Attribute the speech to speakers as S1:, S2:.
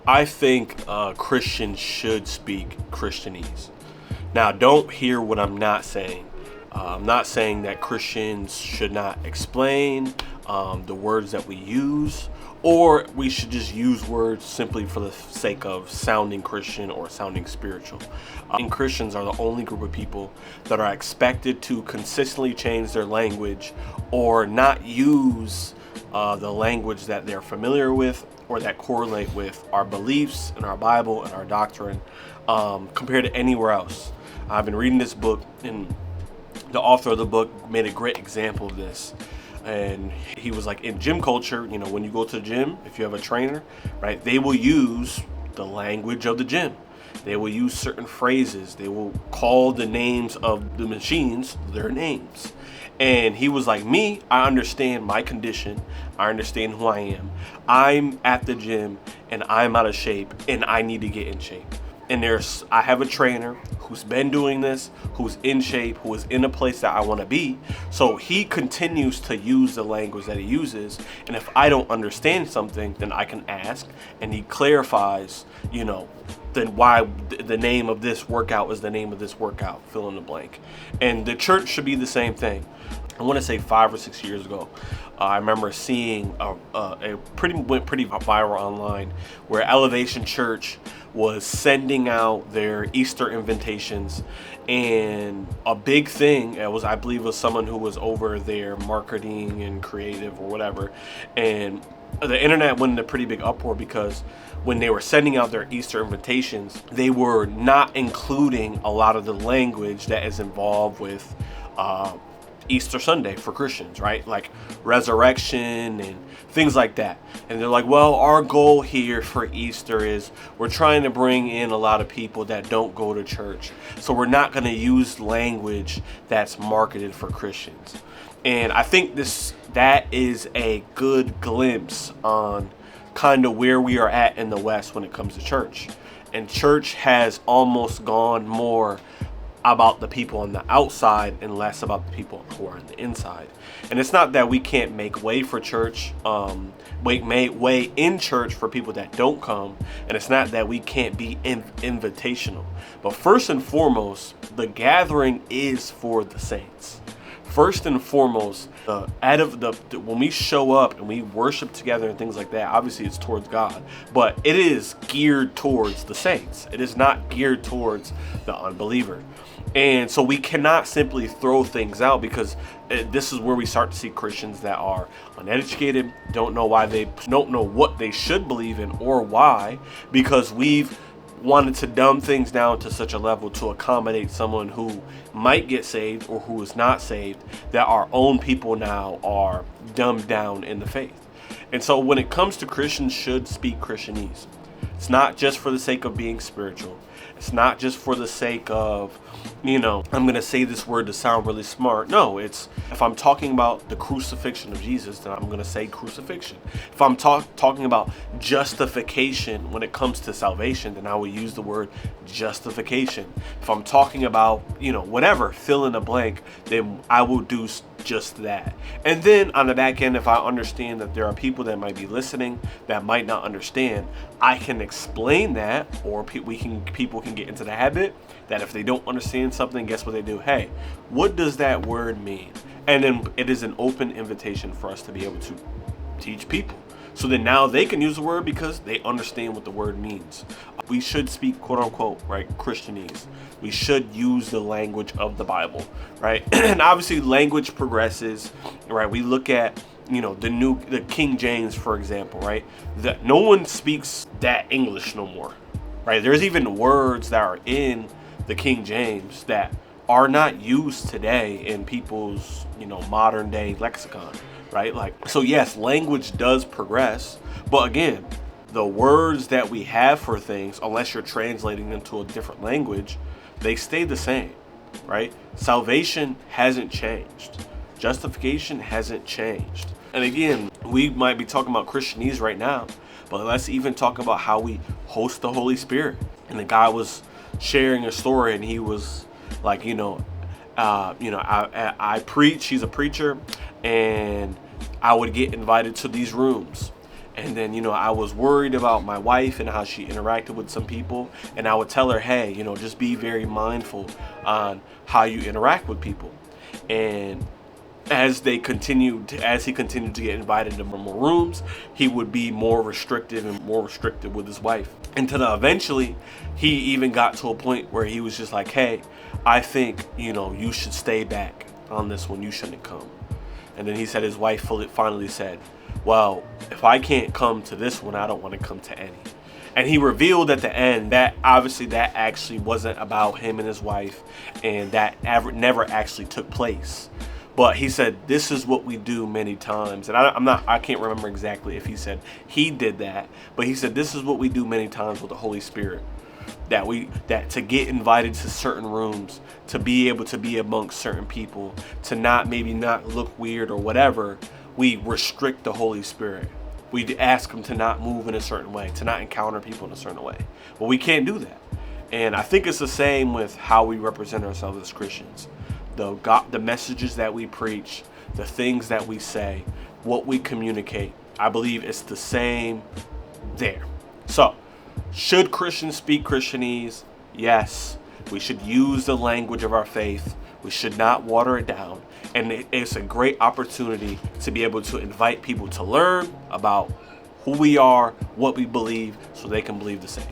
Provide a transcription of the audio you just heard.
S1: I think Christians should speak Christianese. Now, don't hear what I'm not saying. I'm not saying that Christians should not explain the words that we use, or we should just use words simply for the sake of sounding Christian or sounding spiritual. And Christians are the only group of people that are expected to consistently change their language or not use the language that they're familiar with or that correlate with our beliefs and our Bible and our doctrine compared to anywhere else. I've been reading this book, and the author of the book made a great example of this. And he was like, in gym culture, when you go to the gym, if you have a trainer, right, they will use the language of the gym. They will use certain phrases. They will call the names of the machines their names. And he was like, me, I understand my condition. I understand who I am. I'm at the gym and I'm out of shape and I need to get in shape. And I have a trainer who's been doing this, who's in shape, who is in a place that I want to be. So he continues to use the language that he uses. And if I don't understand something, then I can ask, and he clarifies, then why the name of this workout is the name of this workout, fill in the blank. And the church should be the same thing. I want to say 5 or 6 years ago, I remember seeing went pretty viral online, where Elevation Church was sending out their Easter invitations, and a big thing, I believe it was someone who was over their marketing and creative or whatever, and the internet went into pretty big uproar because when they were sending out their Easter invitations, they were not including a lot of the language that is involved with Easter Sunday for Christians, right? Like resurrection and things like that. And they're like, well, our goal here for Easter is we're trying to bring in a lot of people that don't go to church. So we're not going to use language that's marketed for Christians. And I think that is a good glimpse on kind of where we are at in the West when it comes to church. And church has almost gone more about the people on the outside and less about the people who are on the inside. And it's not that we can't make way for church, make way in church for people that don't come, and it's not that we can't be invitational. But first and foremost, the gathering is for the saints. First and foremost, when we show up and we worship together and things like that, obviously it's towards God, but it is geared towards the saints. It is not geared towards the unbeliever. And so we cannot simply throw things out, because this is where we start to see Christians that are uneducated, don't know what they should believe in or why, because we've wanted to dumb things down to such a level to accommodate someone who might get saved or who is not saved, that our own people now are dumbed down in the faith. And so when it comes to Christians should speak Christianese, it's not just for the sake of being spiritual. It's not just for the sake of, I'm going to say this word to sound really smart. No, it's, if I'm talking about the crucifixion of Jesus, then I'm going to say crucifixion. If I'm talking about justification when it comes to salvation, then I will use the word justification. If I'm talking about, whatever, fill in the blank, then I will do just that. And then on the back end, if I understand that there are people that might be listening that might not understand, I can explain that, or people can get into the habit that if they don't understand something, guess what they do? Hey, what does that word mean? And then it is an open invitation for us to be able to teach people. So then now they can use the word because they understand what the word means. We should speak, quote unquote, right, Christianese. We should use the language of the Bible, right? And obviously language progresses, right? We look at, the King James, for example, right? That no one speaks that English no more, right? There's even words that are in the King James that are not used today in people's, modern day lexicon, right? So yes, language does progress, but again, the words that we have for things, unless you're translating them to a different language, they stay the same, right? Salvation hasn't changed. Justification hasn't changed. And again, we might be talking about Christianese right now, but let's even talk about how we host the Holy Spirit. And the guy was sharing a story, and he was like, I preach, he's a preacher, and I would get invited to these rooms. And then, I was worried about my wife and how she interacted with some people. And I would tell her, hey, just be very mindful on how you interact with people. And as he continued to get invited to more rooms, he would be more restrictive with his wife. Until eventually, he even got to a point where he was just like, hey, I think, you should stay back on this one. You shouldn't come. And then he said his wife finally said, well, if I can't come to this one, I don't want to come to any. And he revealed at the end that obviously that actually wasn't about him and his wife, and that never actually took place. But he said, this is what we do many times. And I can't remember exactly if he said he did that, but he said, this is what we do many times with the Holy Spirit. That to get invited to certain rooms, to be able to be amongst certain people, to not look weird or whatever, we restrict the Holy Spirit. We ask him to not move in a certain way, to not encounter people in a certain way. But we can't do that. And I think it's the same with how we represent ourselves as Christians. The messages that we preach, the things that we say, what we communicate, I believe it's the same there. So, should Christians speak Christianese? Yes. We should use the language of our faith. We should not water it down. And it's a great opportunity to be able to invite people to learn about who we are, what we believe, so they can believe the same.